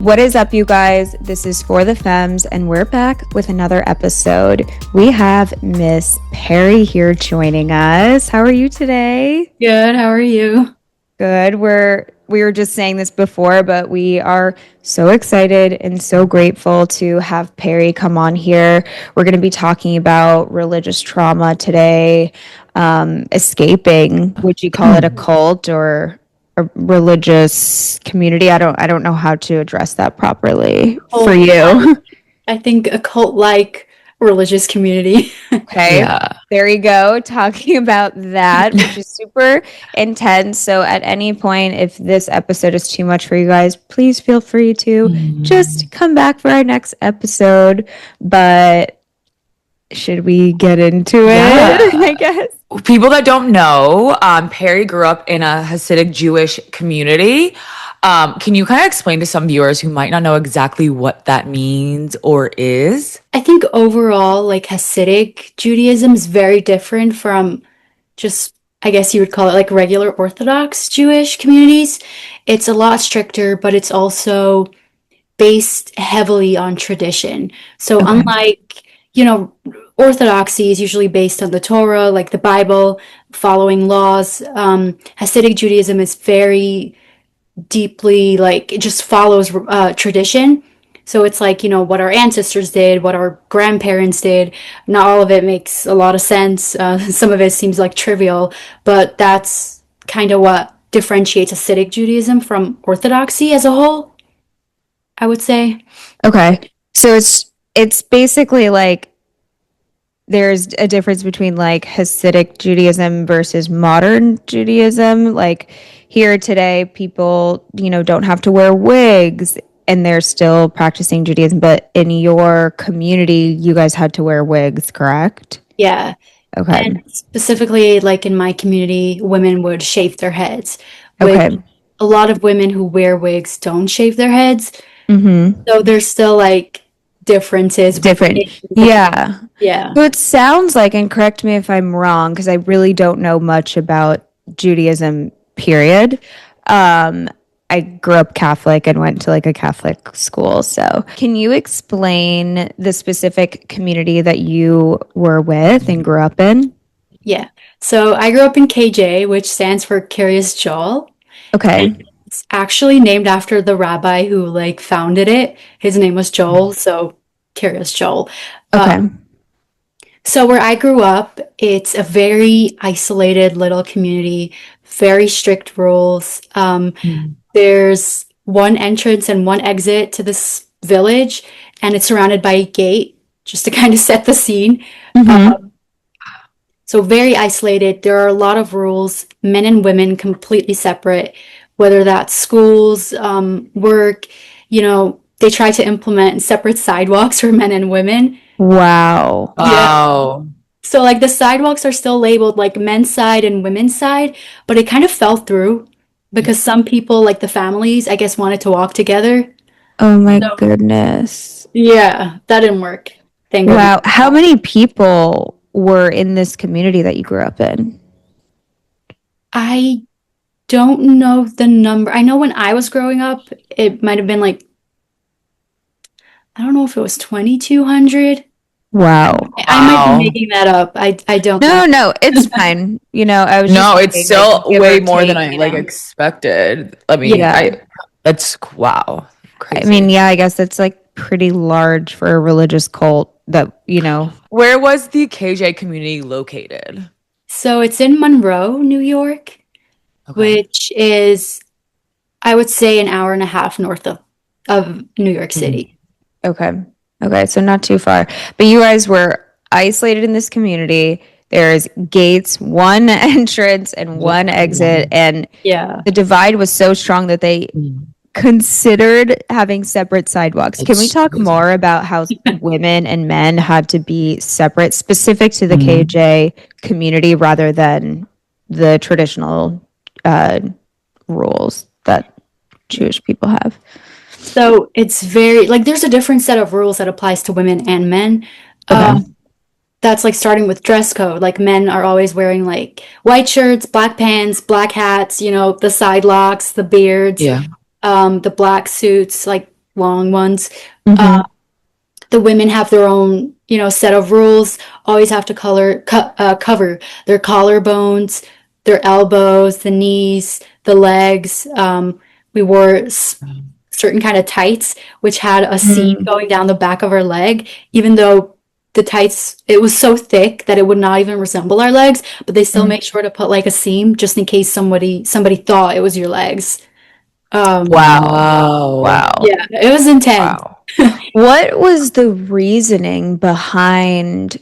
What is up, you guys? This is For the Femmes, and we're back with another episode. We have Miss Perry here joining us. How are you today? Good. How are you? Good. We were just saying this before, but we are so excited and so grateful to have Perry come on here. We're going to be talking about religious trauma today, escaping. Would you call it a cult or a religious community? I don't know how to address that properly for you. I think a cult-like religious community. Okay, yeah. There you go. Talking about that, which is super intense. So at any point, if this episode is too much for you guys, please feel free to just come back for our next episode. But should we get into it? I guess. People that don't know, Perry grew up in a Hasidic Jewish community. Can you kind of explain to some viewers who might not know exactly what that means or is? I think overall, like Hasidic Judaism is very different from just, I guess you would call it like regular Orthodox Jewish communities. It's a lot stricter, but it's also based heavily on tradition. So unlike, Orthodoxy is usually based on the Torah, like the Bible, following laws. Hasidic Judaism is very deeply, like, it just follows tradition. So it's like, what our ancestors did, what our grandparents did. Not all of it makes a lot of sense. Some of it seems like trivial, but that's kind of what differentiates Hasidic Judaism from Orthodoxy as a whole, I would say. Okay. So it's basically like there's a difference between like Hasidic Judaism versus modern Judaism. Like here today, people, don't have to wear wigs and they're still practicing Judaism. But in your community, you guys had to wear wigs, correct? Yeah. Okay. And specifically, like in my community, women would shave their heads. Okay. A lot of women who wear wigs don't shave their heads. Mm-hmm. So there's still like differences. Yeah. Yeah. So it sounds like, and correct me if I'm wrong, because I really don't know much about Judaism, period. I grew up Catholic and went to like a Catholic school. So can you explain the specific community that you were with and grew up in? Yeah. So I grew up in KJ, which stands for Curious Joel. Okay. And it's actually named after the rabbi who like founded it. His name was Joel, so Curious Joel. Okay. So where I grew up, it's a very isolated little community, very strict rules. There's one entrance and one exit to this village, and it's surrounded by a gate, just to kind of set the scene. So very isolated. There are a lot of rules, men and women completely separate, whether that's schools, work, they try to implement separate sidewalks for men and women. Wow. Wow. So like the sidewalks are still labeled like men's side and women's side, but it kind of fell through because some people, like the families, I guess, wanted to walk together. Oh my goodness. Yeah, that didn't work. Thank goodness. Wow. How many people were in this community that you grew up in? I don't know the number. I know when I was growing up, it might have been like, I don't know if it was 2,200. Wow. I might be making that up. I don't know. No, it's fine. I was No, just it's thinking, still like, way give or more than take, I expected. I mean, Yeah. that's wow. Crazy. I mean, yeah, I guess it's like pretty large for a religious cult that, Where was the KJ community located? So it's in Monroe, New York, which is, I would say, an hour and a half north of New York City. Okay, so not too far. But you guys were isolated in this community. There's gates, one entrance and one exit. And the divide was so strong that they considered having separate sidewalks. Can we talk more about how women and men had to be separate, specific to the KJ community rather than the traditional rules that Jewish people have? So it's very, like, there's a different set of rules that applies to women and men. That's like starting with dress code. Like men are always wearing like white shirts, black pants, black hats, the side locks, the beards, the black suits. Like long ones. Mhm. The women have their own, set of rules. Always have to cover their collarbones, their elbows, the knees, the legs. We wore certain kind of tights, which had a seam Mm. going down the back of our leg, even though the tights, it was so thick that it would not even resemble our legs, but they still Mm. make sure to put like a seam just in case somebody thought it was your legs. Wow. Wow. Yeah, it was intense. Wow. What was the reasoning behind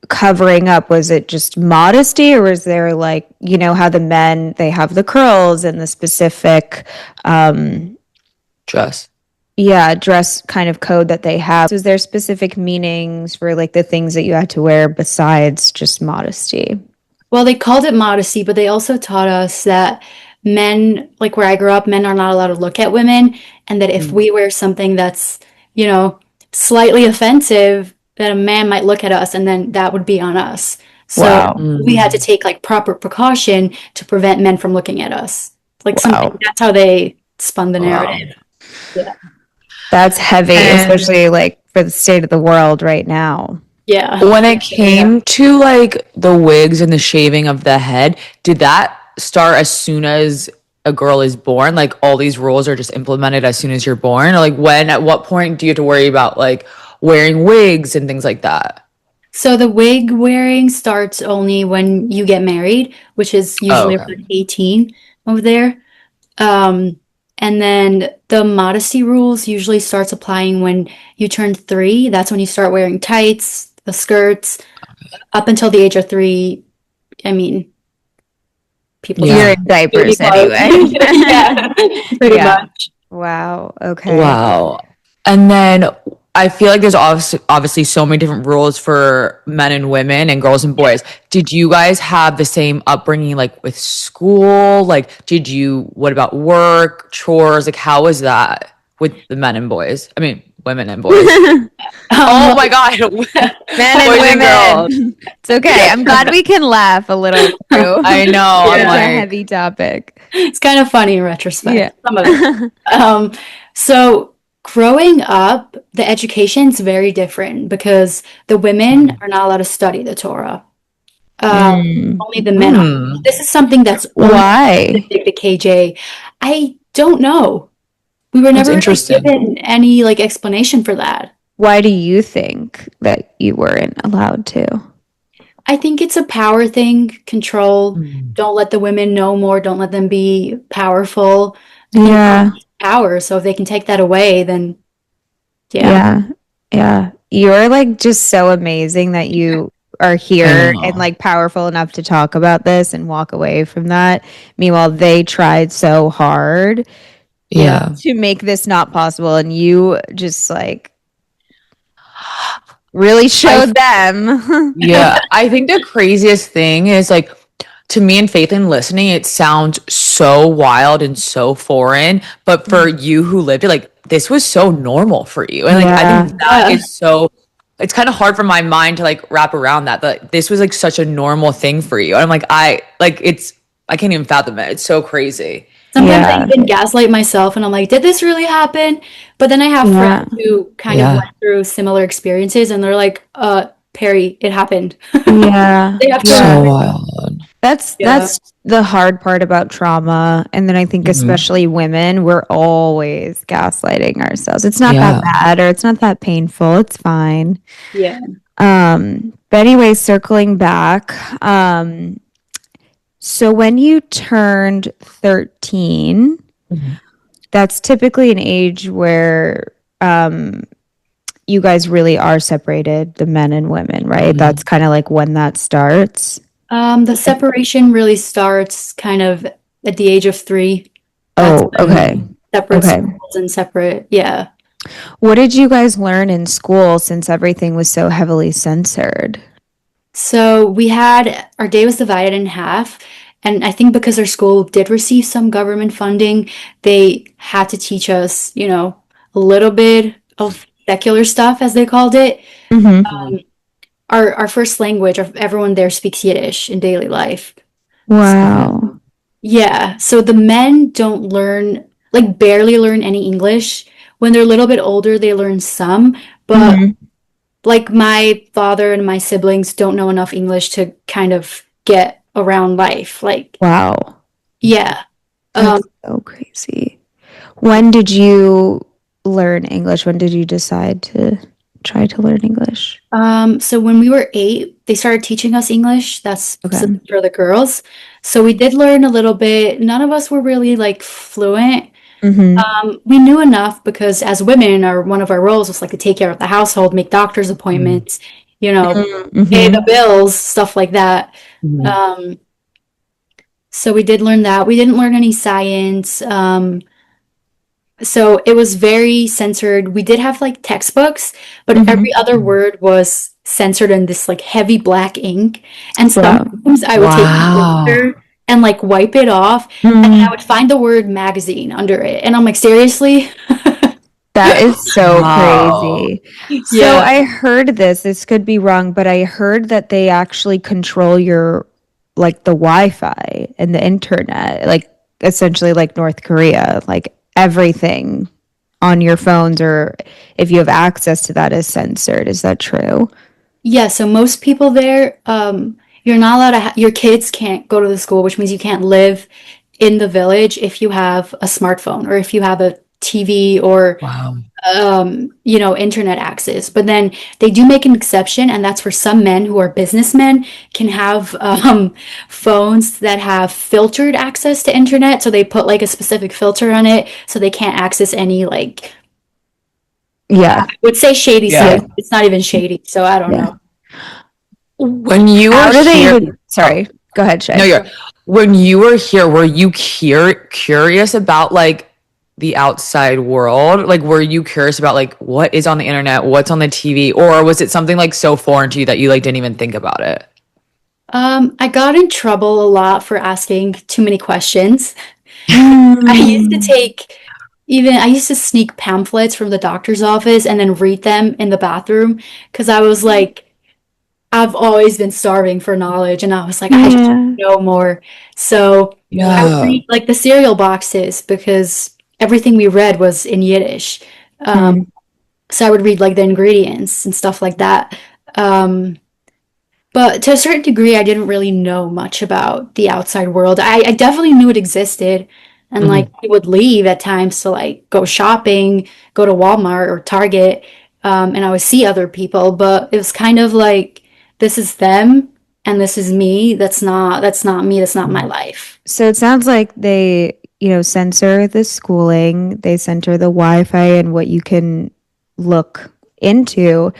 covering up? Was it just modesty, or was there like, how the men, they have the curls and the specific Dress. dress kind of code that they have? Was there specific meanings for like the things that you had to wear besides just modesty? Well, they called it modesty, but they also taught us that men, like where I grew up, men are not allowed to look at women, and that if we wear something that's, slightly offensive, that a man might look at us and then that would be on us. So Wow. we had to take like proper precaution to prevent men from looking at us. Like Wow. that's how they spun the Wow. narrative. Yeah. That's heavy, And- especially like for the state of the world right now. Yeah. When it came to like the wigs and the shaving of the head, did that start as soon as a girl is born? Like all these rules are just implemented as soon as you're born? Or like at what point do you have to worry about like wearing wigs and things like that? So the wig wearing starts only when you get married, which is usually okay. around 18 over there. And then the modesty rules usually starts applying when you turn 3. That's when you start wearing tights, the skirts. Up until the age of 3, I mean, people You're Yeah. in diapers Baby clothes. anyway. Yeah, pretty Yeah. much. Wow. Okay. Wow. And then I feel like there's obviously so many different rules for men and women and girls and boys. Did you guys have the same upbringing like with school? Like what about work, chores? Like how was that with the men and boys? I mean, women and boys. Oh my God. Men Boys and girls. women. It's okay. I'm glad we can laugh a little through. I know. Yeah. It's I'm a like, heavy topic. It's kind of funny in retrospect. Yeah. Some of it. So growing up, the education's very different because the women are not allowed to study the Torah. Only the men are. This is something that's only Why? specific to KJ. I don't know. We were That's never really interesting. given any like explanation for that. Why do you think that you weren't allowed to? I think it's a power thing, control. Don't let the women know more. Don't let them be powerful. Yeah. Power. So if they can take that away, then Yeah. Yeah. You're like just so amazing that you are here know. and like powerful enough to talk about this and walk away from that. Meanwhile, they tried so hard Yeah. to make this not possible, and you just like really showed them. Yeah. I think the craziest thing is like to me and Faithlynn listening, it sounds so wild and so foreign. But for you who lived it, like this was so normal for you. And like I think that is so it's kind of hard for my mind to like wrap around that. But this was like such a normal thing for you. And I'm like, I can't even fathom it. It's so crazy. sometimes Yeah. I even gaslight myself and I'm like, did this really happen? But then I have friends who kind of went through similar experiences and they're like, Perry, it happened. Yeah. They have to So wild. That's the hard part about trauma. And then I think especially women, we're always gaslighting ourselves. It's not that bad or it's not that painful. It's fine. Yeah. But anyway, circling back, so when you turned 13, that's typically an age where you guys really are separated, the men and women, right? That's kind of like when that starts. The separation really starts kind of at the age of 3. Oh, okay. Separate Okay. schools and separate, yeah. What did you guys learn in school since everything was so heavily censored? So we had, our day was divided in half. And I think because our school did receive some government funding, they had to teach us, a little bit of secular stuff, as they called it. Our first language of everyone there speaks Yiddish in daily life. Wow. Yeah. So the men don't learn, like barely learn any English, when they're a little bit older, they learn some, but like my father and my siblings don't know enough English to kind of get around life. Like, Wow. yeah. That's so crazy. When did you learn English? When did you decide to try to learn English? So when we were 8, they started teaching us English. That's Okay. for the girls. So we did learn a little bit. None of us were really like fluent. We knew enough because as women, one of our roles was like to take care of the household, make doctor's appointments, you know, pay the bills, stuff like that. So we did learn that. We didn't learn any science. So it was very censored. We did have like textbooks, but every other word was censored in this like heavy black ink. And sometimes I would take a picture and like wipe it off, and I would find the word magazine under it. And I'm like, seriously? That is so crazy. So Yeah. I heard this could be wrong, but I heard that they actually control your, like the Wi-Fi and the internet, like essentially like North Korea, like everything on your phones or if you have access to that is censored. Is that true? Yeah, so most people there, you're not allowed to your kids can't go to the school, which means you can't live in the village if you have a smartphone or if you have a TV or internet access. But then they do make an exception, and that's for some men who are businessmen can have phones that have filtered access to internet. So they put like a specific filter on it so they can't access any like Yeah. I would say shady site. It's not even shady, so I don't know. When you How were do they here, even, sorry, go ahead, Shay. no, when you were here, were you curious about like the outside world? Like, were you curious about like what is on the internet, what's on the TV, or was it something like so foreign to you that you like didn't even think about it? I got in trouble a lot for asking too many questions. I used to sneak pamphlets from the doctor's office and then read them in the bathroom because I was like, I've always been starving for knowledge, and I was like, I just want to know more. So I would read like the cereal boxes because everything we read was in Yiddish. So I would read like the ingredients and stuff like that. But to a certain degree, I didn't really know much about the outside world. I definitely knew it existed, and like I would leave at times to like go shopping, go to Walmart or Target, and I would see other people. But it was kind of like this is them and this is me. That's not me. That's not my life. So it sounds like they, censor the schooling, they censor the Wi-Fi and what you can look into.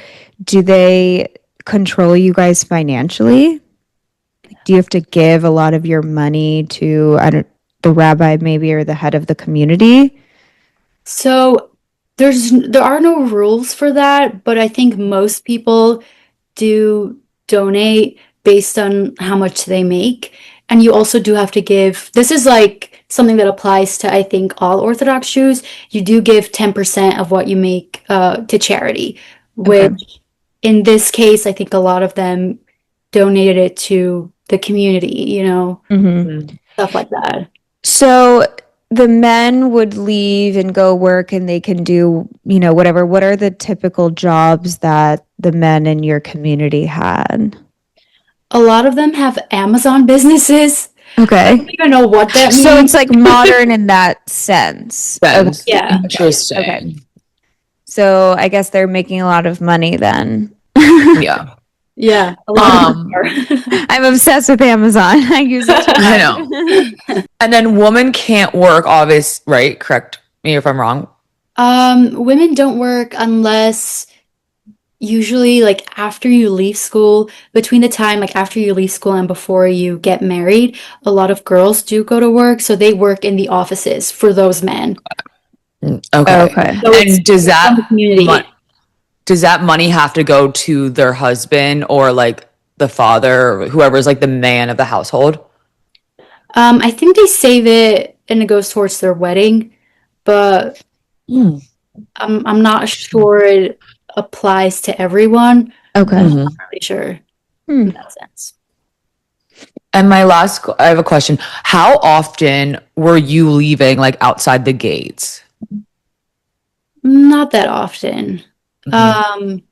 Do they control you guys financially? Do you have to give a lot of your money to the rabbi maybe or the head of the community? So there are no rules for that, but I think most people do donate based on how much they make. And you also do have to give, this is like something that applies to, I think, all Orthodox Jews. You do give 10% of what you make to charity, which in this case, I think a lot of them donated it to the community, stuff like that. So the men would leave and go work and they can do, whatever. What are the typical jobs that the men in your community had? A lot of them have Amazon businesses. Okay. I don't even know what that means. So it's like modern in that sense. Yeah. Interesting. Okay. So I guess they're making a lot of money then. Yeah. Yeah. A lot of I'm obsessed with Amazon. I use it. I know. And then women can't work, right? Correct me if I'm wrong. Women don't work unless usually like after you leave school, between the time like after you leave school and before you get married, a lot of girls do go to work, so they work in the offices for those men. Okay. So And does community. does that money have to go to their husband or like the father, or whoever's like the man of the household? I think they save it and it goes towards their wedding, but I'm not sure it applies to everyone. Okay. I'm not really sure in that sense. And I have a question. How often were you leaving like outside the gates? Not that often. Mhm.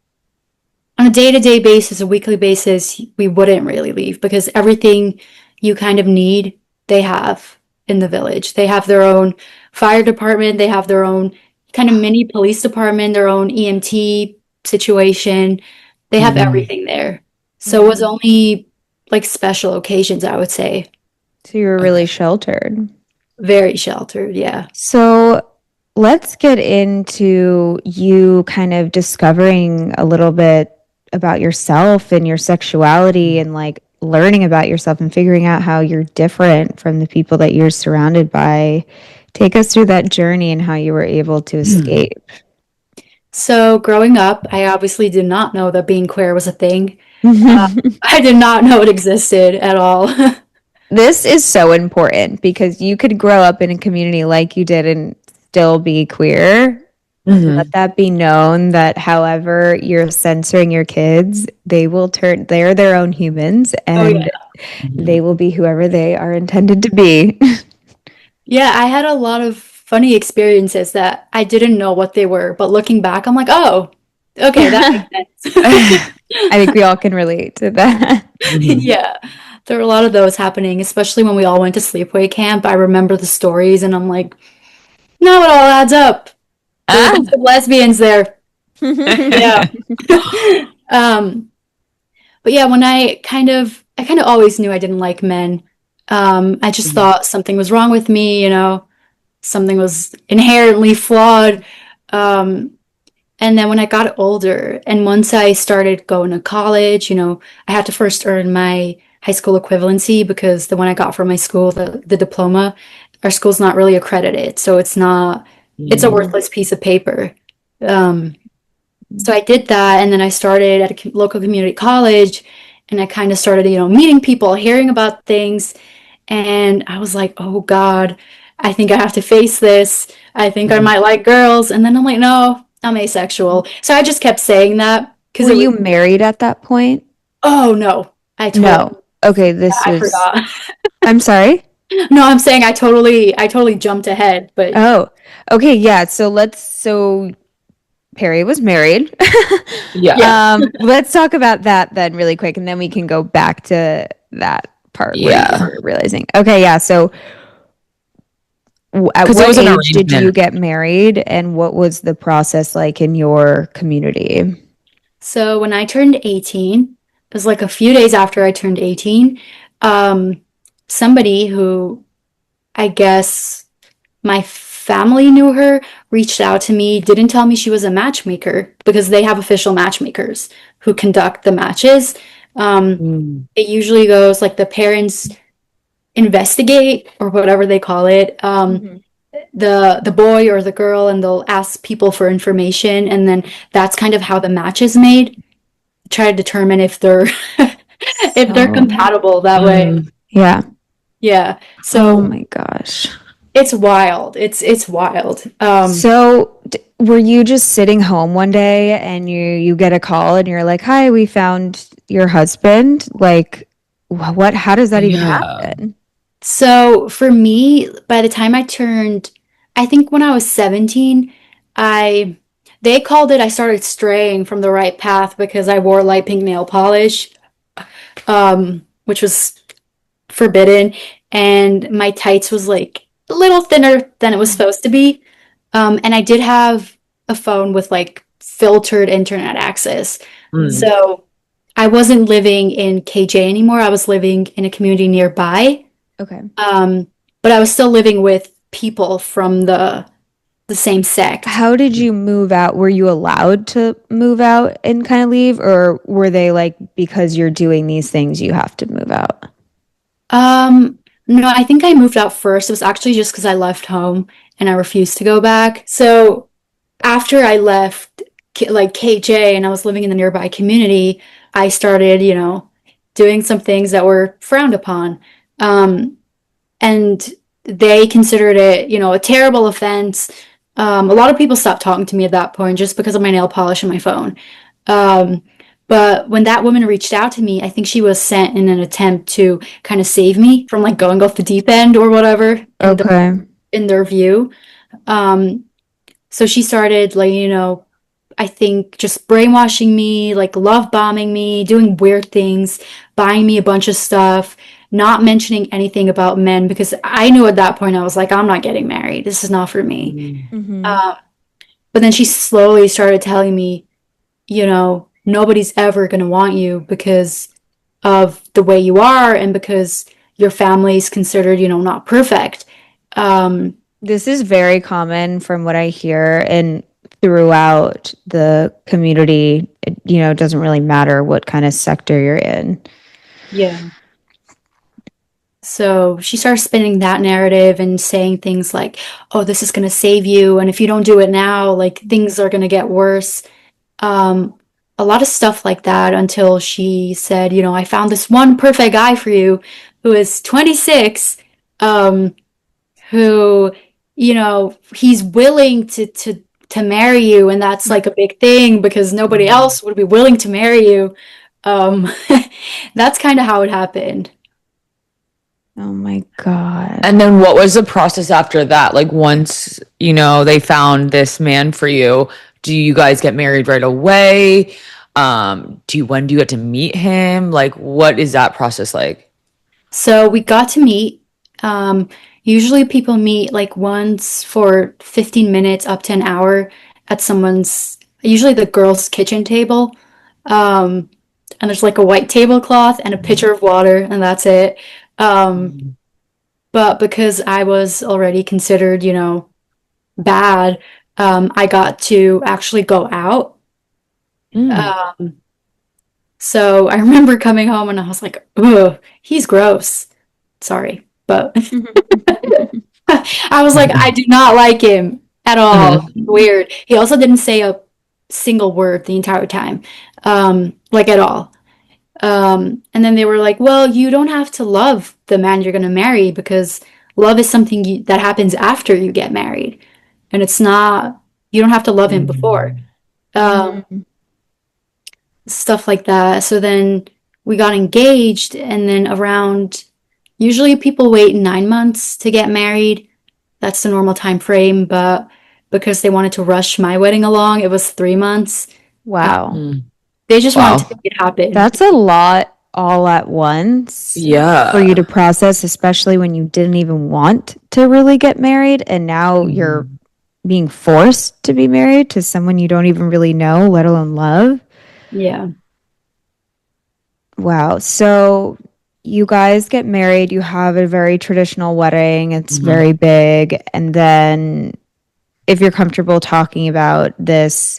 On a day-to-day basis, a weekly basis, we wouldn't really leave because everything you kind of need, they have in the village. They have their own fire department, they have their own kind of mini police department, their own EMT situation. They have Mhm. everything there. So it was only like special occasions, I would say. So you were Okay. really sheltered. Very sheltered, yeah. So let's get into you kind of discovering a little bit about yourself and your sexuality and like learning about yourself and figuring out how you're different from the people that you're surrounded by. Take us through that journey and how you were able to escape. So growing up, I obviously did not know that being queer was a thing. I did not know it existed at all. This is so important because you could grow up in a community like you did and still be queer. Let Mhm. that be known that however you're censoring your kids, they're their own humans Oh yeah. and they will be whoever they are intended to be. Yeah, I had a lot of funny experiences that I didn't know what they were, but looking back, I'm like, oh, okay, that I makes sense. think we all can relate to that. Mhm. Yeah, there were a lot of those happening, especially when we all went to sleepaway camp. I remember the stories and I'm like, no, it all adds up. There's a bunch of lesbians there. Yeah. Um, but yeah, when I kind of always knew I didn't like men. I just Mhm. thought something was wrong with me, something was inherently flawed. Um, and then when I got older, and once I started going to college, I had to first earn my high school equivalency because the one I got from my school, the diploma, our school's not really accredited, so it's a Mhm. worthless piece of paper. Um, so I did that, and then I started at a local community college, and I kind of started, meeting people, hearing about things, and I was like, oh God, I think I have to face this. I think I Mhm. might like girls. And then I'm like, no, I'm asexual. So I just kept saying that because Were it was, you married at that point? oh no, No. Okay, I forgot. I'm sorry. No, I'm saying I totally jumped ahead, but Oh, okay, yeah. So Perry was married. Yeah. yeah. Let's talk about that then really quick, and then we can go back to that part where you Yeah. were realizing. Okay, yeah. So at Because it what was an age did you arrangement. get married, and what was the process like in your community? So when I turned 18, it was like a few days after I turned 18, um, somebody who I guess my family knew her, reached out to me, didn't tell me she was a matchmaker because they have official matchmakers who conduct the matches. Um, Mm. it usually goes like the parents investigate or whatever they call it, Mhm. the boy or the girl, and they'll ask people for information, and then that's kind of how the match is made. Try to determine if they're if they're So, compatible that way. Mm. yeah. Yeah. Oh So my gosh. it's wild. It's wild. So, were you just sitting home one day and you get a call and you're like, "Hi, we found your husband." Like, what? How does that even Yeah. happen? So for me, by the time I think when I was 17, I they called it I started straying from the right path because I wore light pink nail polish, which was forbidden, and my tights was like a little thinner than it was supposed to be. And I did have a phone with like filtered internet access. Mm. So I wasn't living in KJ anymore. I was living in a community nearby. Okay. Um, but I was still living with people from the same sect. How did you move out? Were you allowed to move out and kind of leave, or were they like, because you're doing these things, you have to move out? No, I think I moved out first. It was actually just because I left home and I refused to go back. So after I left like KJ and I was living in the nearby community, I started, doing some things that were frowned upon. Um, and they considered it, a terrible offense. A lot of people stopped talking to me at that point just because of my nail polish and my phone. Um, but when that woman reached out to me, I think she was sent in an attempt to kind of save me from like going off the deep end or whatever Okay. in their view. Um, So she started, like, I think just brainwashing me, like love bombing me, doing weird things, buying me a bunch of stuff, not mentioning anything about men because I knew at that point I was like, I'm not getting married. This is not for me. Mm-hmm. But then she slowly started telling me, nobody's ever going to want you because of the way you are and because your family's considered, not perfect. This is very common from what I hear and throughout the community. It doesn't really matter what kind of sector you're in. Yeah. So she starts spinning that narrative and saying things like, oh, this is going to save you. And if you don't do it now, like things are going to get worse. Um, a lot of stuff like that until she said, I found this one perfect guy for you who is 26, who, he's willing to marry you. And that's like a big thing because nobody else would be willing to marry you. Um, that's kind of how it happened. Oh my God. And then what was the process after that? Like once, they found this man for you, do you guys get married right away? When do you get to meet him? Like what is that process like? So we got to meet. Usually people meet like once for 15 minutes up to an hour at usually the girls' kitchen table. Um, and there's like a white tablecloth and a pitcher of water, and that's it. But because I was already considered, bad, I got to actually go out. Um, so I remember coming home and I was like, ugh, he's gross. Sorry, but I was like, I do not like him at all. Weird. He also didn't say a single word the entire time, like at all. And then they were like, well, you don't have to love the man you're going to marry because love is something that happens after you get married. And you don't have to love him before. Stuff like that. So then we got engaged, and then usually people wait 9 months to get married. That's the normal time frame, but because they wanted to rush my wedding along, it was 3 months. Wow. They just wanted to make it happen. That's a lot all at once. Yeah. For you to process, especially when you didn't even want to really get married. And now you're being forced to be married to someone you don't even really know, let alone love. Yeah. Wow. So you guys get married. You have a very traditional wedding. It's very big. And then if you're comfortable talking about this,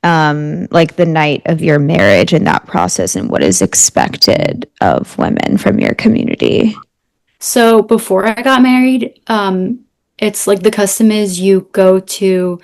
like the night of your marriage and that process and what is expected of women from your community. So before I got married, it's like the custom is you go to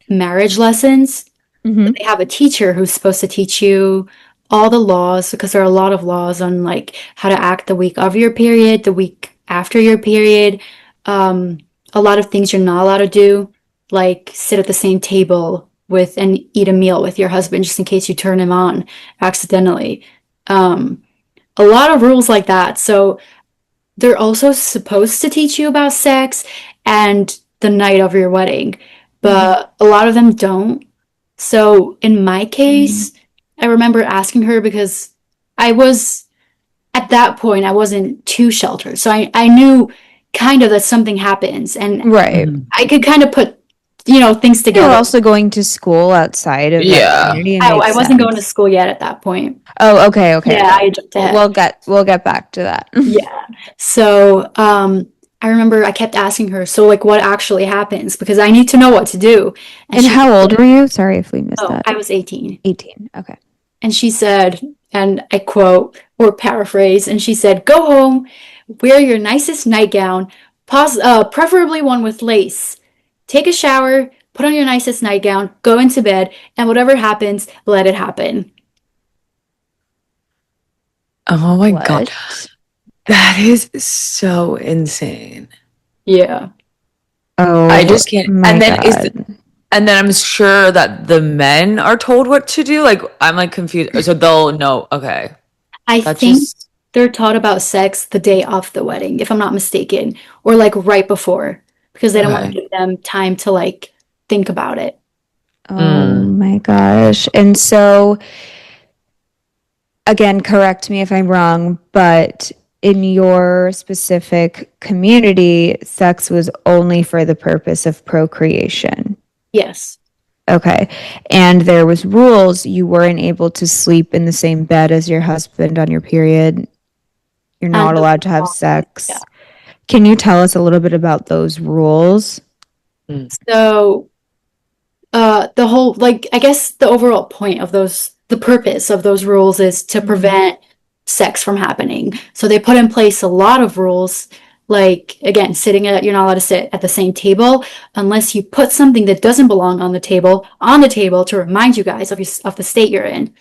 marriage lessons. They have a teacher who's supposed to teach you all the laws because there are a lot of laws on like how to act the week of your period, the week after your period. A lot of things you're not allowed to do, like sit at the same table and eat a meal with your husband just in case you turn him on accidentally. A lot of rules like that. So they're also supposed to teach you about sex and the night of your wedding, but a lot of them don't. So in my case, I remember asking her because at that point, I wasn't too sheltered. So I knew kind of that something happens, and I could kind of put things together. You're also going to school outside of that community. I wasn't going to school yet at that point. Oh, okay. Yeah, I jumped ahead. We'll get back to that. Yeah. So I remember I kept asking her, so like what actually happens? Because I need to know what to do. And how old were you? Sorry if we missed that. I was 18. 18. Okay. And she said, and I quote or paraphrase, and she said, go home, wear your nicest nightgown, preferably one with lace. Take a shower, put on your nicest nightgown, go into bed, and whatever happens, let it happen. Oh my God. That is so insane. Yeah. Oh, I just can't. And then I'm sure that the men are told what to do. Like I'm like confused. So they'll know. Okay. I think they're taught about sex the day of the wedding, if I'm not mistaken, or like right before, because they don't want to give them time to like think about it. Oh my gosh. And so, again, correct me if I'm wrong, but in your specific community, sex was only for the purpose of procreation. Yes. Okay. And there was rules. You weren't able to sleep in the same bed as your husband on your period. You're not allowed to have sex. Yeah. Can you tell us a little bit about those rules? So, the whole, like, I guess the overall point of the purpose of those rules is to prevent sex from happening. So they put in place a lot of rules, like, again, you're not allowed to sit at the same table unless you put something that doesn't belong on the table to remind you guys of the state you're in.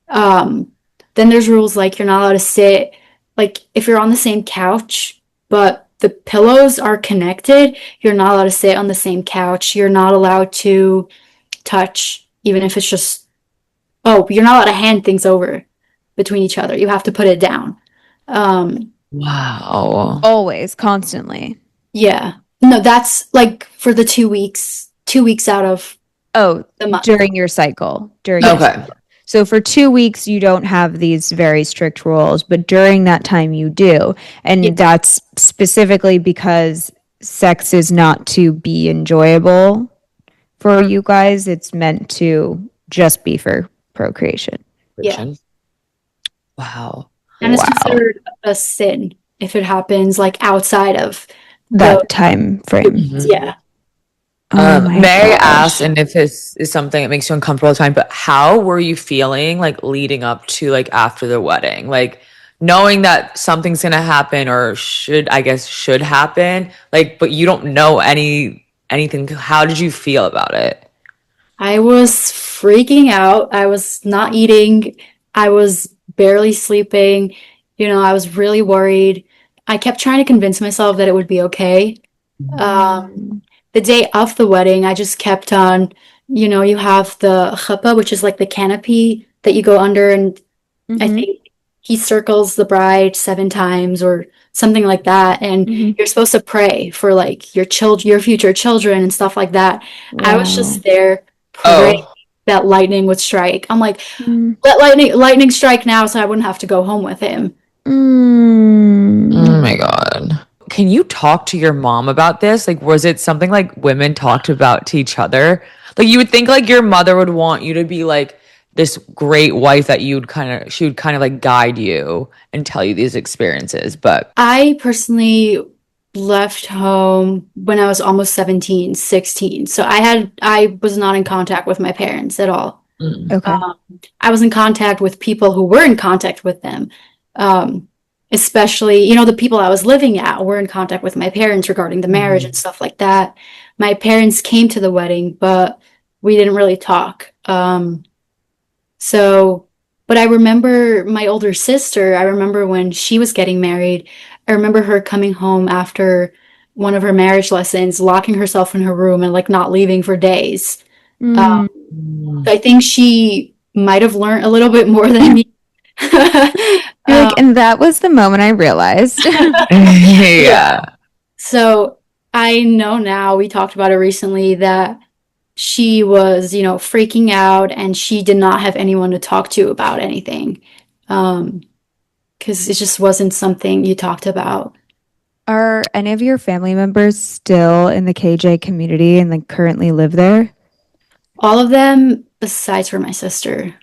Then there's rules like you're not allowed to sit, like, if you're on the same couch, but the pillows are connected, you're not allowed to sit on the same couch. You're not allowed to touch, even if it's just, you're not allowed to hand things over between each other. You have to put it down. Wow. Always, constantly. Yeah. No, that's like for the 2 weeks out of the month. During your cycle. So for 2 weeks, you don't have these very strict rules, but during that time you do. And that's specifically because sex is not to be enjoyable for you guys. It's meant to just be for procreation. Yeah. Wow. And it's considered a sin if it happens like outside of that time frame. Yeah. May I ask, and if this is something that makes you uncomfortable all the time, but how were you feeling like leading up to like after the wedding? Like knowing that something's gonna happen or should happen, like, but you don't know anything. How did you feel about it? I was freaking out. I was not eating. I was barely sleeping. I was really worried. I kept trying to convince myself that it would be okay. The day of the wedding, I just kept on, you have the chuppah, which is like the canopy that you go under, and I think he circles the bride 7 times or something like that, and you're supposed to pray for like your future children and stuff like that. Wow. I was just there praying that lightning would strike. I'm like, let lightning strike now so I wouldn't have to go home with him. Oh my God. Can you talk to your mom about this? Like, was it something like women talked about to each other? Like, you would think like your mother would want you to be like this great wife that she would kind of like guide you and tell you these experiences. But I personally left home when I was almost 17, 16. So I was not in contact with my parents at all. Okay. I was in contact with people who were in contact with them. Especially, the people I was living at were in contact with my parents regarding the marriage and stuff like that. My parents came to the wedding, but we didn't really talk. But I remember my older sister, I remember when she was getting married, I remember her coming home after one of her marriage lessons, locking herself in her room and like not leaving for days. I think she might have learned a little bit more than me. And that was the moment I realized. Yeah. So I know now, we talked about it recently, that she was, freaking out and she did not have anyone to talk to about anything. Because it just wasn't something you talked about. Are any of your family members still in the KJ community and like currently live there? All of them, besides for my sister.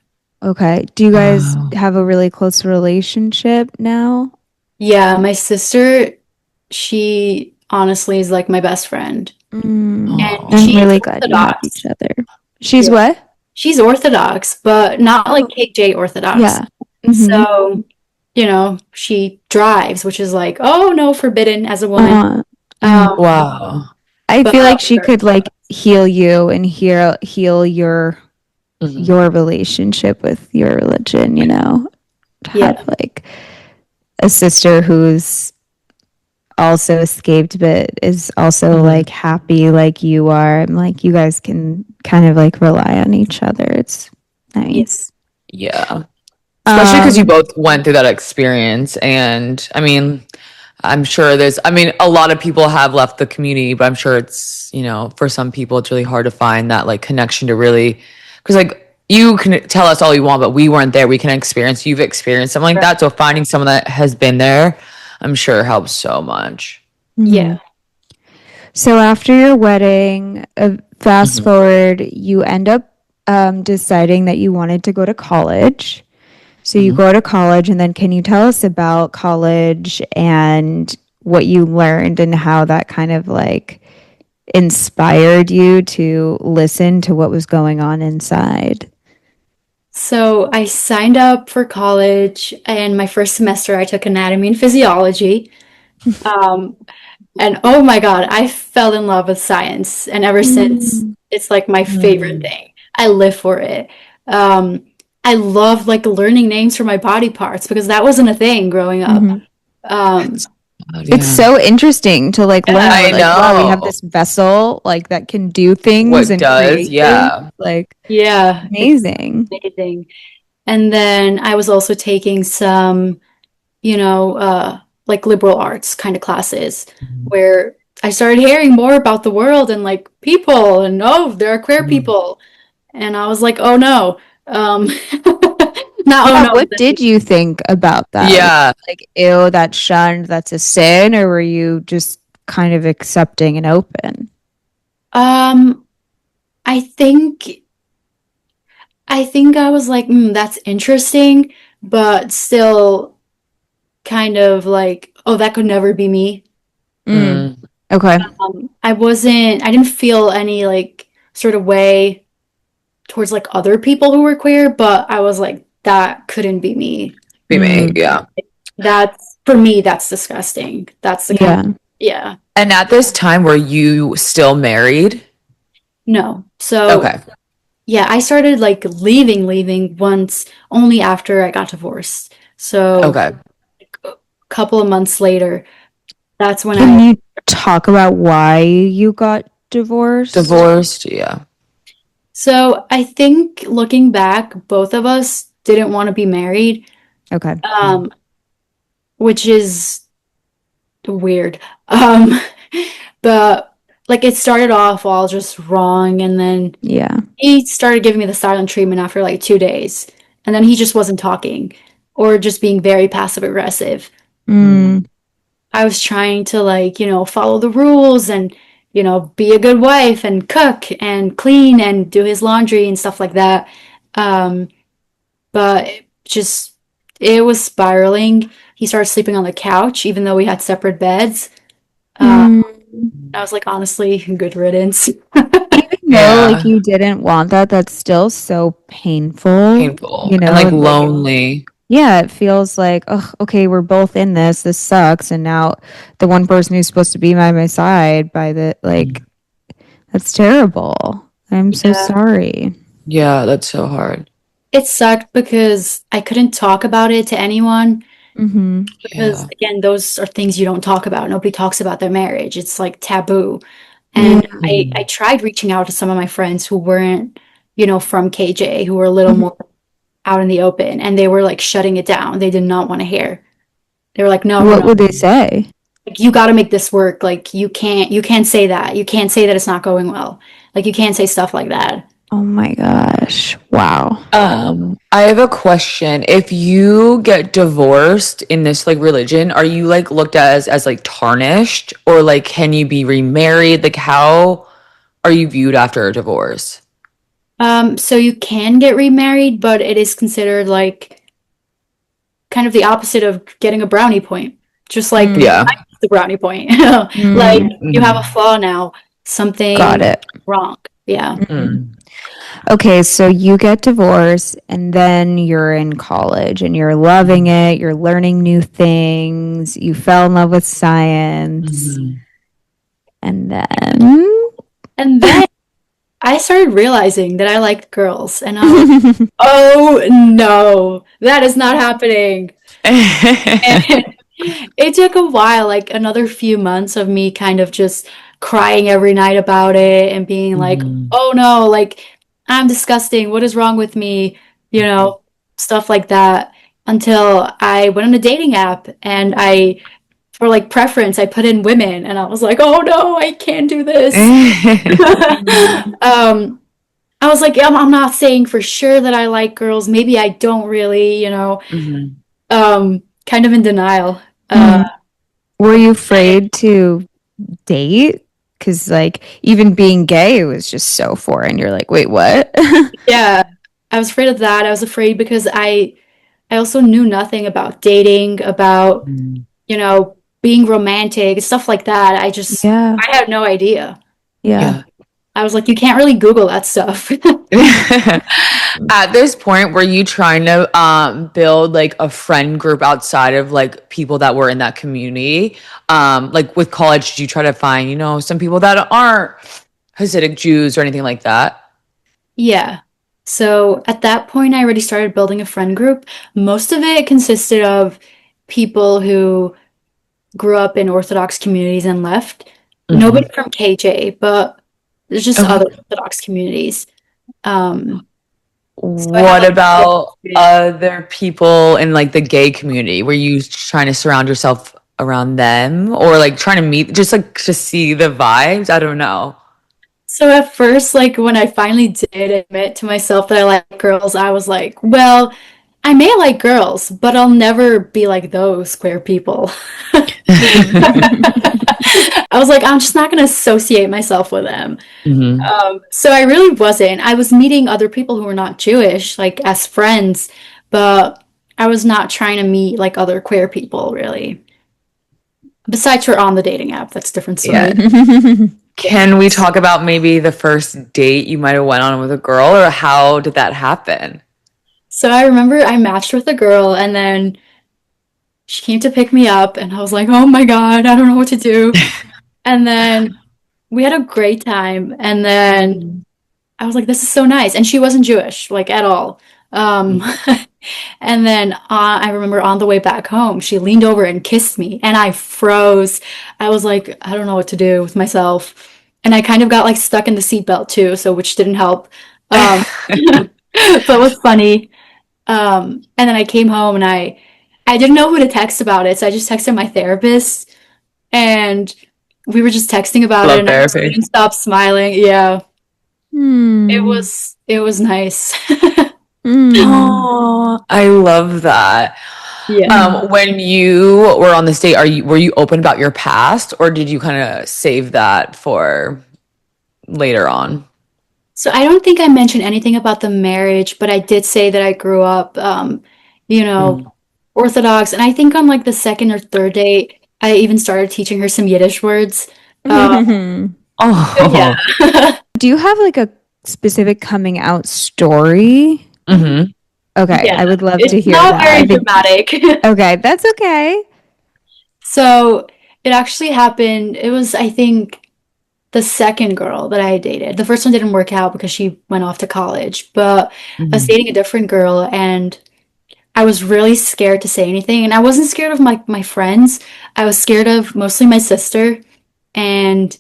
Okay. Do you guys have a really close relationship now? Yeah, my sister, she honestly is like my best friend. And I'm really glad you have each other. She's what? She's Orthodox, but not like KJ Orthodox. Yeah. So, she drives, which is like, oh no, forbidden as a woman. Wow. I feel like she could like heal you and heal your relationship with your religion, to have like a sister who's also escaped but is also like happy like you are. I'm like, you guys can kind of like rely on each other. It's nice. Yeah. Especially because you both went through that experience. And I mean, I'm sure a lot of people have left the community, but I'm sure it's, for some people, it's really hard to find that like connection to really, because like you can tell us all you want, but we weren't there. We can you've experienced something like that. So finding someone that has been there, I'm sure helps so much. Yeah. So after your wedding, fast forward, you end up deciding that you wanted to go to college. So you go to college, and then can you tell us about college and what you learned and how that kind of like inspired you to listen to what was going on inside? So I signed up for college, and my first semester I took anatomy and physiology. And oh my God, I fell in love with science. And ever since, it's like my favorite thing. I live for it. I love like learning names for my body parts because that wasn't a thing growing up. It's so interesting to like learn. I Like, wow, we know. have this vessel like that can do things What and does, create yeah. things. Like, Yeah, amazing. it's amazing. And then I was also taking some, like liberal arts kind of classes where I started hearing more about the world and like people and oh, there are queer people. And I was like, oh no. Not oh no. What did you think about that? Yeah. Like, ew, that's shunned, that's a sin, or were you just kind of accepting and open? I think I was like, that's interesting, but still kind of like, oh, that could never be me. Okay. I didn't feel any like sort of way towards like other people who were queer, but I was like, that couldn't be me. Be me, yeah. That's for me, that's disgusting. That's the kind of, yeah. And at this time, were you still married? No. So Okay. yeah, I started like leaving once only after I got divorced. So Okay. a couple of months later, that's when Can you talk about why you got divorced? Divorced, yeah. So I think looking back, both of us didn't want to be married. Okay. Which is weird. But like it started off all just wrong, and then he started giving me the silent treatment after like 2 days, and then he just wasn't talking or just being very passive aggressive. I was trying to like, follow the rules and, be a good wife and cook and clean and do his laundry and stuff like that. But it was spiraling. He started sleeping on the couch, even though we had separate beds. I was like, honestly, good riddance. Even though like you didn't want that, that's still so painful. And like lonely. Yeah, it feels like, oh, okay, we're both in this. This sucks. And now the one person who's supposed to be by my side that's terrible. I'm so sorry. Yeah, that's so hard. It sucked because I couldn't talk about it to anyone. Because again, those are things you don't talk about. Nobody talks about their marriage. It's like taboo. And I tried reaching out to some of my friends who weren't, from KJ, who were a little more out in the open, and they were like shutting it down. They did not want to hear. They were like, no. What would they say? Like, you got to make this work. Like, you can't say that. You can't say that it's not going well. Like, you can't say stuff like that. Oh my gosh. Wow. I have a question. If you get divorced in this like religion, are you like looked at as like tarnished, or like can you be remarried? Like how are you viewed after a divorce? So you can get remarried, but it is considered like kind of the opposite of getting a brownie point. Just like the brownie point. Like you have a flaw now. Something wrong. Yeah. Okay, so you get divorced and then you're in college and you're loving it, you're learning new things, you fell in love with science. And then I started realizing that I liked girls, and I was like, oh no, that is not happening. And it took a while, like another few months of me kind of just crying every night about it and being like, oh no, like I'm disgusting. What is wrong with me? Stuff like that, until I went on a dating app and I for like preference, I put in women, and I was like, oh no, I can't do this. I was like, I'm not saying for sure that I like girls. Maybe I don't really, kind of in denial. Were you afraid to date? Because like even being gay was just so foreign. You're like, wait, what? Yeah, I was afraid of that. I was afraid because I also knew nothing about dating, about, being romantic, stuff like that. Yeah. I had no idea. Yeah. I was like, you can't really Google that stuff. At this point, were you trying to build like a friend group outside of like people that were in that community? Like with college, did you try to find, some people that aren't Hasidic Jews or anything like that? Yeah. So at that point, I already started building a friend group. Most of it consisted of people who grew up in Orthodox communities and left. Nobody from KJ, but there's just other Orthodox communities. So What about other people in like the gay community? Were you trying to surround yourself around them or like trying to meet just like to see the vibes? I don't know. So at first, like when I finally did admit to myself that I like girls, I was like, well, I may like girls, but I'll never be like those queer people. I was like, I'm just not going to associate myself with them. So I really wasn't. I was meeting other people who were not Jewish, like as friends, but I was not trying to meet like other queer people, really. Besides, we're on the dating app. That's a different story. Yeah. Can we talk about maybe the first date you might have went on with a girl, or how did that happen? So I remember I matched with a girl, and then she came to pick me up, and I was like, oh my God, I don't know what to do. And then we had a great time, and then I was like, this is so nice. And she wasn't Jewish, like at all. And then I remember on the way back home, she leaned over and kissed me, and I froze. I was like, I don't know what to do with myself. And I kind of got like stuck in the seatbelt too, so which didn't help. But it was funny. And then I came home and I didn't know who to text about it, so I just texted my therapist, and we were just texting about it, and I couldn't stop smiling. Yeah. It was nice. Oh, I love that. Yeah. When you were on this date, were you open about your past, or did you kind of save that for later on? So I don't think I mentioned anything about the marriage, but I did say that I grew up, Orthodox. And I think on like the second or third date, I even started teaching her some Yiddish words. Oh, Yeah. Do you have like a specific coming out story? Okay, Yeah. I would love to hear Not that. very dramatic. Okay, that's okay. So it actually happened. It was, I think, the second girl that I dated. The first one didn't work out because she went off to college, but I was dating a different girl, and I was really scared to say anything. And I wasn't scared of my friends. I was scared of mostly my sister and,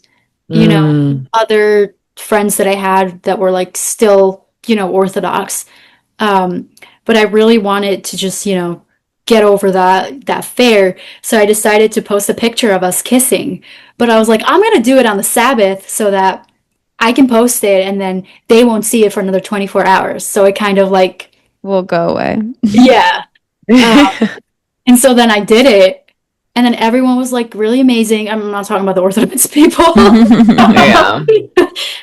other friends that I had that were like still, Orthodox. But I really wanted to just, get over that fear. So I decided to post a picture of us kissing. But I was like, I'm gonna do it on the Sabbath so that I can post it and then they won't see it for another 24 hours. So it kind of like will go away. Yeah. And so then I did it, and then everyone was like really amazing. I'm not talking about the Orthodox people. Yeah.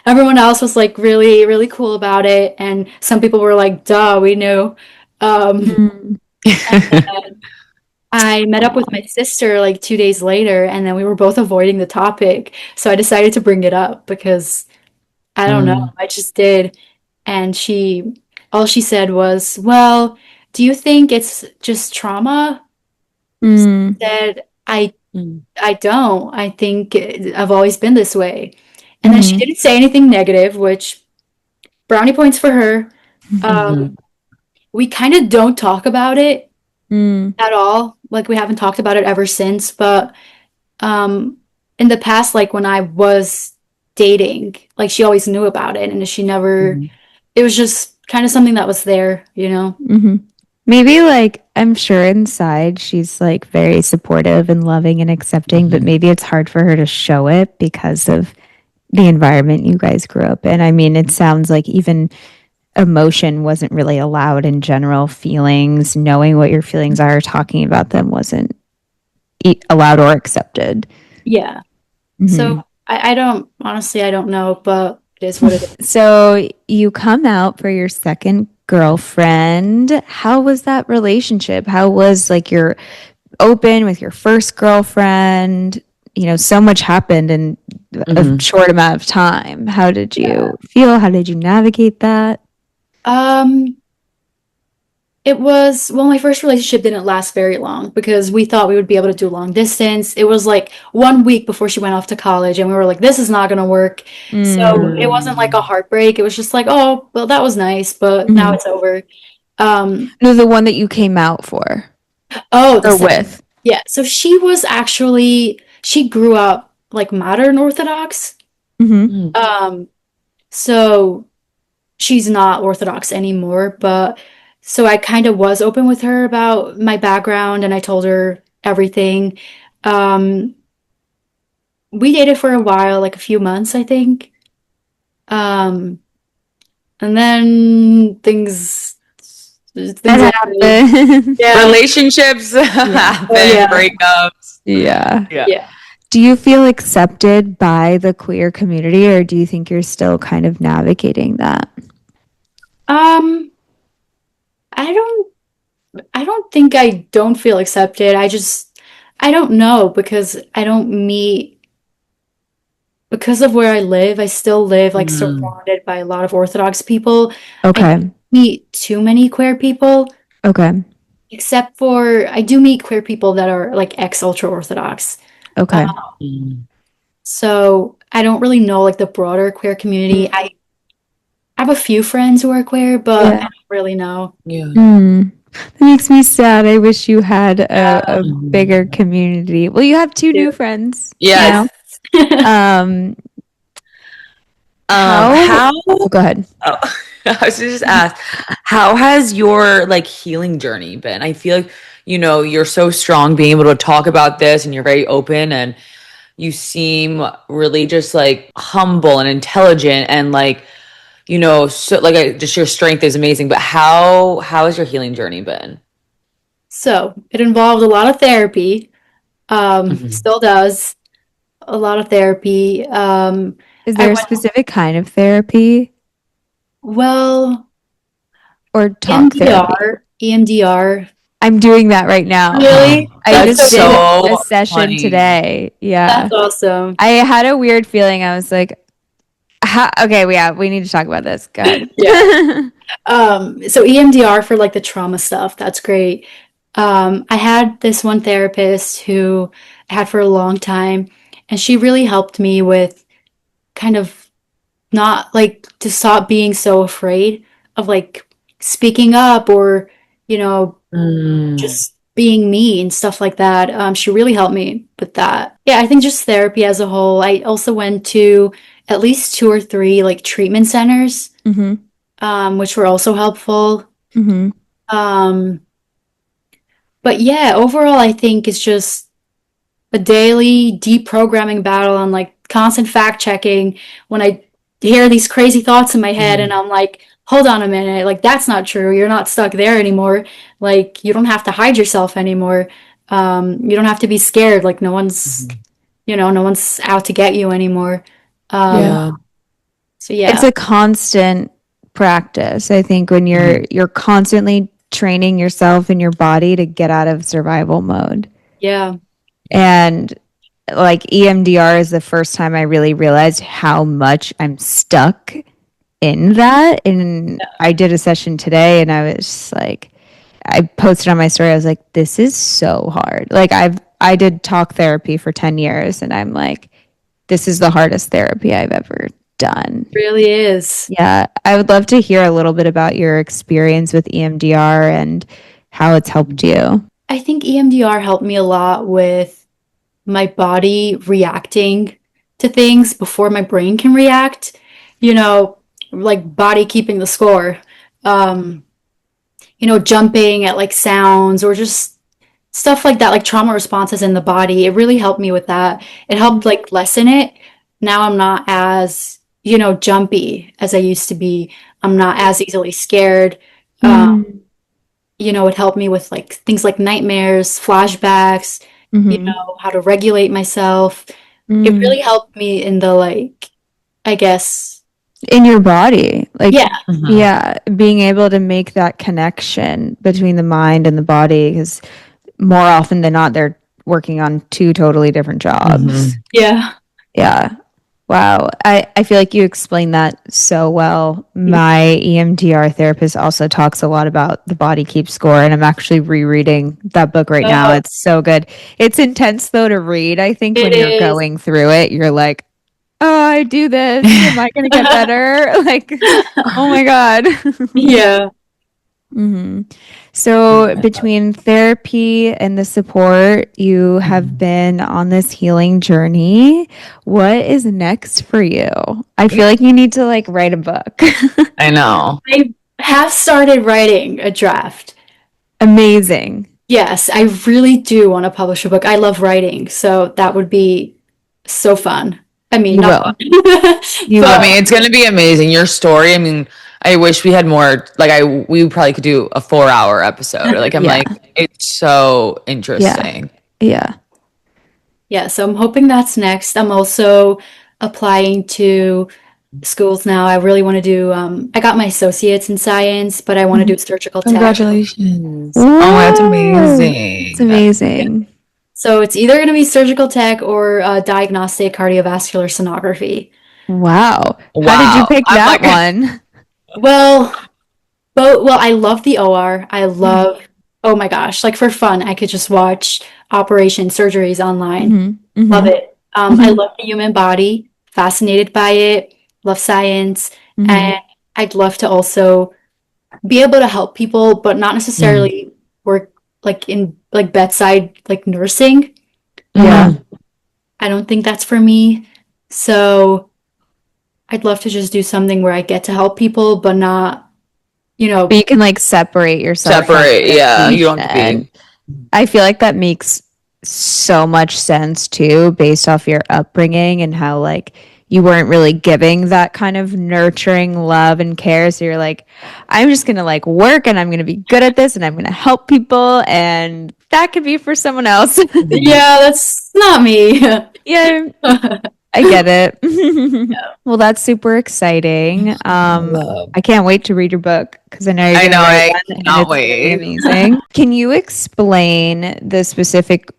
Everyone else was like really, really cool about it. And some people were like, duh, we knew. And then I met up with my sister like 2 days later, and then we were both avoiding the topic. So I decided to bring it up because I don't know, I just did. And all she said was, well, do you think it's just trauma? Said, I don't. I think I've always been this way. And then she didn't say anything negative, which brownie points for her. We kind of don't talk about it at all. Like we haven't talked about it ever since. But in the past, like when I was dating, like she always knew about it, and she never. It was just kind of something that was there, Maybe like I'm sure inside she's like very supportive and loving and accepting, but maybe it's hard for her to show it because of the environment you guys grew up in. I mean, it sounds like even emotion wasn't really allowed in general. Feelings, knowing what your feelings are, talking about them wasn't allowed or accepted. Yeah. So I don't, honestly, I don't know, but it is what it is. So you come out for your second girlfriend. How was that relationship? How was like your open with your first girlfriend? You know, so much happened in a short amount of time. How did you feel? How did you navigate that? It was, well, my first relationship didn't last very long because we thought we would be able to do long distance. It was like 1 week before she went off to college, and we were like, this is not gonna work. So it wasn't like a heartbreak. It was just like, oh, well, that was nice, but now it's over. No, the one that you came out for Oh, the or second. with. Yeah, so she was actually, she grew up like modern Orthodox. So she's not Orthodox anymore, but so I kind of was open with her about my background and I told her everything. Um, we dated for a while, like a few months, I think. Um, and then things That ended. happened. Yeah. Relationships happen, Yeah. breakups. Yeah. Yeah. Do you feel accepted by the queer community, or do you think you're still kind of navigating that? Um, I don't think I don't feel accepted. I don't know because I don't meet because of where I live, I still live like surrounded by a lot of Orthodox people. I Okay. don't meet too many queer people, Okay. except for I do meet queer people that are like ex-ultra Orthodox. Okay. So I don't really know like the broader queer community. I have a few friends who are queer, but I don't really know. That makes me sad. I wish you had a bigger community. Well, you have two new friends. Yes. Um, How oh, go ahead. Oh, I was just asked, how has your like healing journey been? I feel like, you're so strong being able to talk about this and you're very open and you seem really just like humble and intelligent and like, so like just your strength is amazing. But how has your healing journey been? So it involved a lot of therapy. Still does a lot of therapy. Is I there a went, specific kind of therapy well, or talk therapy? EMDR. I'm doing that right now. Really? I That's just did so a session funny. today. Yeah. That's awesome. I had a weird feeling. I was like, okay, we need to talk about this. Go ahead. Yeah. So EMDR for like the trauma stuff, that's great. I had this one therapist who I had for a long time, and she really helped me with kind of not like to stop being so afraid of like speaking up or, you know, just being me and stuff like that. She really helped me with that. Yeah, I think just therapy as a whole. I also went to at least two or three like treatment centers, which were also helpful. Um, but yeah, overall, I think it's just a daily deprogramming battle and like constant fact checking when I hear these crazy thoughts in my head and I'm like, hold on a minute, like that's not true. You're not stuck there anymore. Like you don't have to hide yourself anymore. You don't have to be scared. Like no one's out to get you anymore. So It's yeah. a constant practice. I think when you're constantly training yourself and your body to get out of survival mode. Yeah. And like EMDR is the first time I really realized how much I'm stuck in that. And I did a session today and I was just like, I posted on my story, I was like, this is so hard. Like I did talk therapy for 10 years and I'm like, this is the hardest therapy I've ever done. It really is. Yeah. I would love to hear a little bit about your experience with EMDR and how it's helped you. I think EMDR helped me a lot with my body reacting to things before my brain can react, like body keeping the score. jumping at like sounds or just stuff like that, like trauma responses in the body. It really helped me with that. It helped like lessen it. Now I'm not as, jumpy as I used to be. I'm not as easily scared. It helped me with like things like nightmares, flashbacks, how to regulate myself. It really helped me in the like, I guess, in your body. Like, yeah. Yeah, being able to make that connection between the mind and the body, because more often than not, they're working on two totally different jobs. Yeah. Yeah. Wow. I feel like you explained that so well. My EMDR therapist also talks a lot about The Body Keeps Score, and I'm actually rereading that book right now. It's so good. It's intense though to read. I think when you're going through it, you're like, oh, I do this. Am I going to get better? Like, oh my God. Yeah. So between therapy and the support, you have been on this healing journey. What is next for you? I feel like you need to like write a book. I know. I have started writing a draft. Amazing. Yes, I really do want to publish a book. I love writing, so that would be so fun. I mean, not fun. I mean, it's going to be amazing. Your story, I mean, I wish we had more, like we probably could do a 4-hour episode. Like, I'm like, it's so interesting. Yeah. Yeah, so I'm hoping that's next. I'm also applying to schools now. I really want to do, I got my associates in science, but I want to do surgical tech. Congratulations. Oh, that's amazing. It's amazing. So it's either going to be surgical tech or diagnostic cardiovascular sonography. Wow. How did you pick that one? Well, I love the OR. I love, oh my gosh, like for fun, I could just watch operation surgeries online. Love it. I love the human body, fascinated by it, love science, and I'd love to also be able to help people, but not necessarily work like in like bedside like nursing. I don't think that's for me. So I'd love to just do something where I get to help people, but not, But you can like separate yourself. Yeah. You don't have to be. I feel like that makes so much sense too, based off your upbringing and how like you weren't really giving that kind of nurturing love and care. So you're like, I'm just going to like work and I'm going to be good at this and I'm going to help people. And that could be for someone else. Yeah, that's not me. Yeah. I get it. Well, that's super exciting. I can't wait to read your book because I know you're going to write one. I cannot wait. Amazing. Can you explain the specific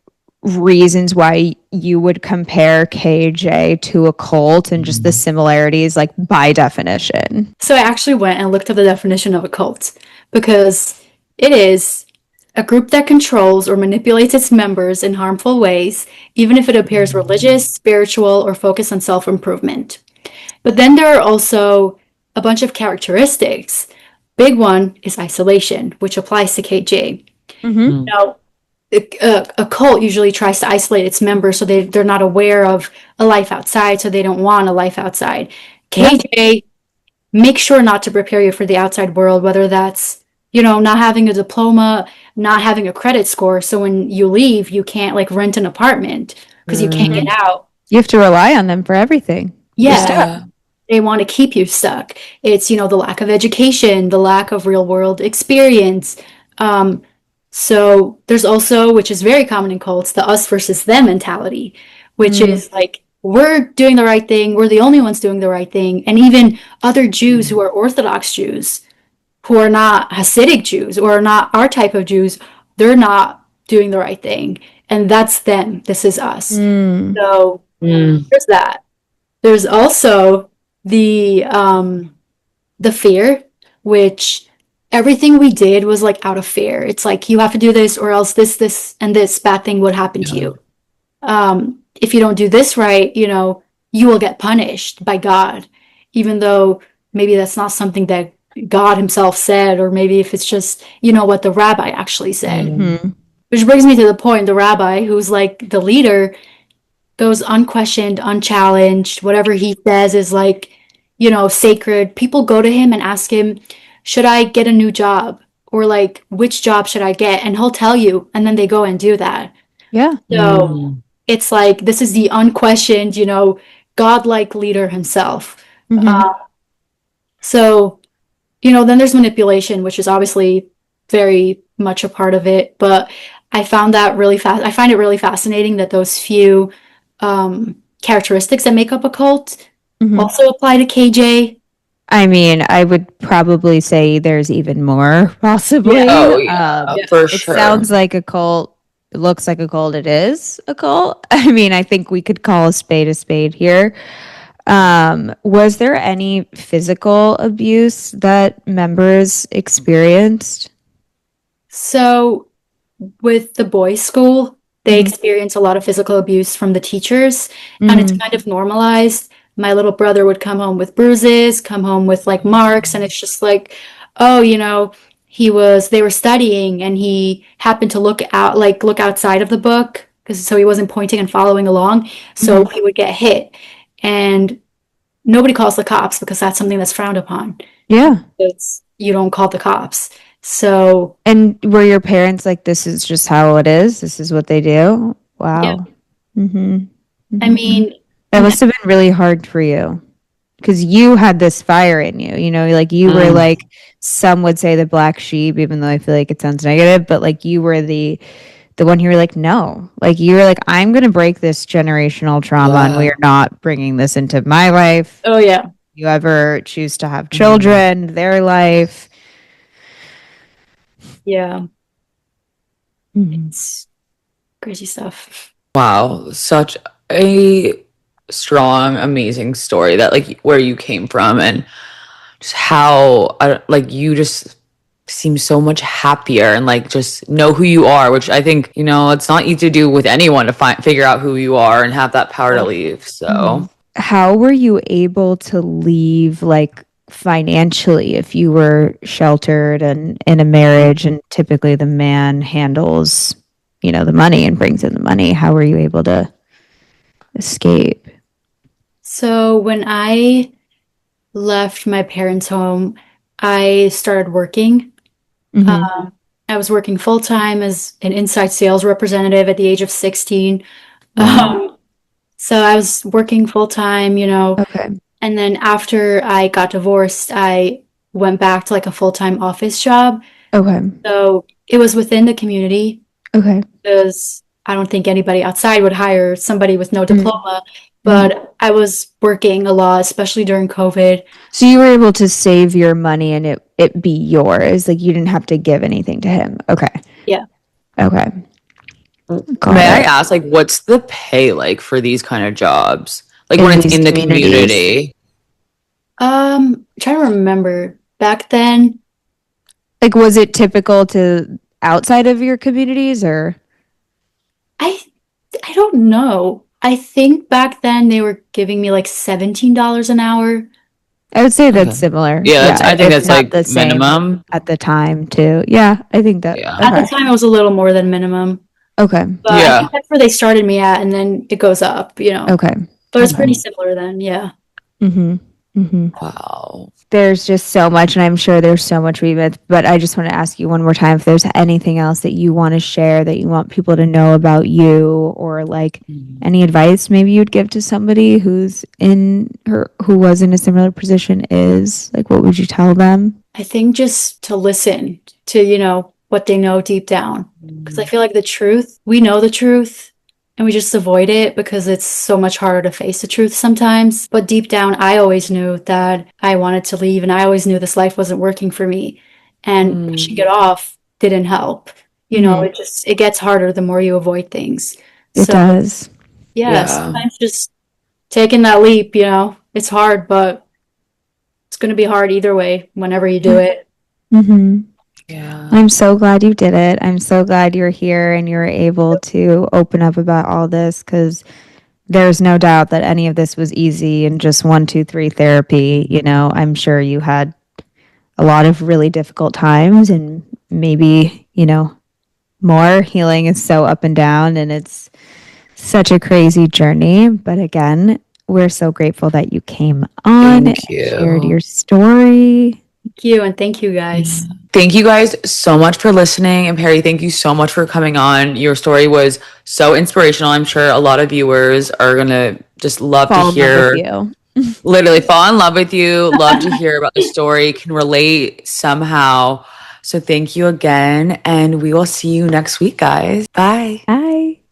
reasons why you would compare KJ to a cult and just the similarities, like by definition? So I actually went and looked up the definition of a cult because it is a group that controls or manipulates its members in harmful ways, even if it appears religious, spiritual, or focused on self-improvement. But then there are also a bunch of characteristics. Big one is isolation, which applies to KJ. Now, a cult usually tries to isolate its members so they're not aware of a life outside, so they don't want a life outside. KJ makes sure not to prepare you for the outside world, whether that's not having a diploma, not having a credit score. So when you leave, you can't like rent an apartment because you can't get out. You have to rely on them for everything. Yeah. They want to keep you stuck. It's, the lack of education, the lack of real world experience. So there's also, which is very common in cults, the us versus them mentality, which is like, we're doing the right thing. We're the only ones doing the right thing. And even other Jews who are Orthodox Jews, who are not Hasidic Jews or are not our type of Jews, they're not doing the right thing. And that's them. This is us. So there's that. There's also the fear, which everything we did was like out of fear. It's like, you have to do this or else this, and this bad thing would happen to you. If you don't do this right, you will get punished by God, even though maybe that's not something that God himself said, or maybe if it's just, what the rabbi actually said. Which brings me to the point, the rabbi, who's like the leader, goes unquestioned, unchallenged. Whatever he says is like, sacred. People go to him and ask him, should I get a new job? or like, which job should I get? And he'll tell you, and then they go and do that. Yeah. So it's like, this is the unquestioned, godlike leader himself. So, then there's manipulation, which is obviously very much a part of it. But I find it really fascinating that those few characteristics that make up a cult also apply to KJ. I mean, I would probably say there's even more, possibly. Yeah. Oh, yeah, for sure. It sounds like a cult. It looks like a cult. It is a cult. I mean, I think we could call a spade here. Was there any physical abuse that members experienced? So with the boys' school, they experience a lot of physical abuse from the teachers, and it's kind of normalized. My little brother would come home with bruises, come home with like marks, and it's just like, oh, they were studying and he happened to look outside of the book so he wasn't pointing and following along. So he would get hit, and nobody calls the cops because that's something that's frowned upon. Yeah. You don't call the cops. So. And were your parents like, this is just how it is? This is what they do? Wow. Yeah. I mean, that must have been really hard for you because you had this fire in you, like you were like, some would say the black sheep, even though I feel like it sounds negative, but like you were the one who were like, no, like you were like, I'm going to break this generational trauma and we are not bringing this into my life. Oh yeah. You ever choose to have children, their life. Yeah. It's crazy stuff. Wow. Such a strong, amazing story that like where you came from and just how like you just seem so much happier and like just know who you are, which I think, it's not easy to do with anyone to figure out who you are and have that power to leave. So how were you able to leave like financially if you were sheltered and in a marriage and typically the man handles, the money and brings in the money? How were you able to escape? So when I left my parents' home, I started working. I was working full-time as an inside sales representative at the age of 16. So I was working full-time, Okay. And then after I got divorced, I went back to like a full-time office job. Okay. So it was within the community. Okay. Because I don't think anybody outside would hire somebody with no diploma. But I was working a lot, especially during COVID. So you were able to save your money and it be yours. Like you didn't have to give anything to him. Okay. Yeah. Okay. May I ask, like, what's the pay like for these kind of jobs? Like when it's in the community? I'm trying to remember. Back then. Like, was it typical to outside of your communities or? I don't know. I think back then they were giving me like $17 an hour. I would say that's similar. Yeah, I think that's like the minimum at the time too. Yeah, I think that. Yeah. At the time, it was a little more than minimum. Okay. But I think that's where they started me at, and then it goes up. Okay. But it's pretty similar then. Yeah. Wow. There's just so much, and I'm sure there's so much we missed, but I just want to ask you one more time if there's anything else that you want to share that you want people to know about you, or like any advice maybe you'd give to somebody who was in a similar position like, what would you tell them? I think just to listen to, what they know deep down. Because I feel like we know the truth, and we just avoid it because it's so much harder to face the truth sometimes. But deep down, I always knew that I wanted to leave, and I always knew this life wasn't working for me. And pushing it off didn't help. It gets harder the more you avoid things. It does. Yeah, sometimes just taking that leap, it's hard, but it's going to be hard either way whenever you do it. Yeah. I'm so glad you did it. I'm so glad you're here and you're able to open up about all this, because there's no doubt that any of this was easy and just 1, 2, 3 therapy. I'm sure you had a lot of really difficult times, and maybe, more. Healing is so up and down, and it's such a crazy journey. But again, we're so grateful that you came on and shared your story. Thank you, and thank you guys. thank you guys so much for listening. And Perry, thank you so much for coming on. Your story was so inspirational. I'm sure a lot of viewers are going to just love to hear. Literally fall in love with you. Love to hear about the story. Can relate somehow. So thank you again. And we will see you next week, guys. Bye. Bye.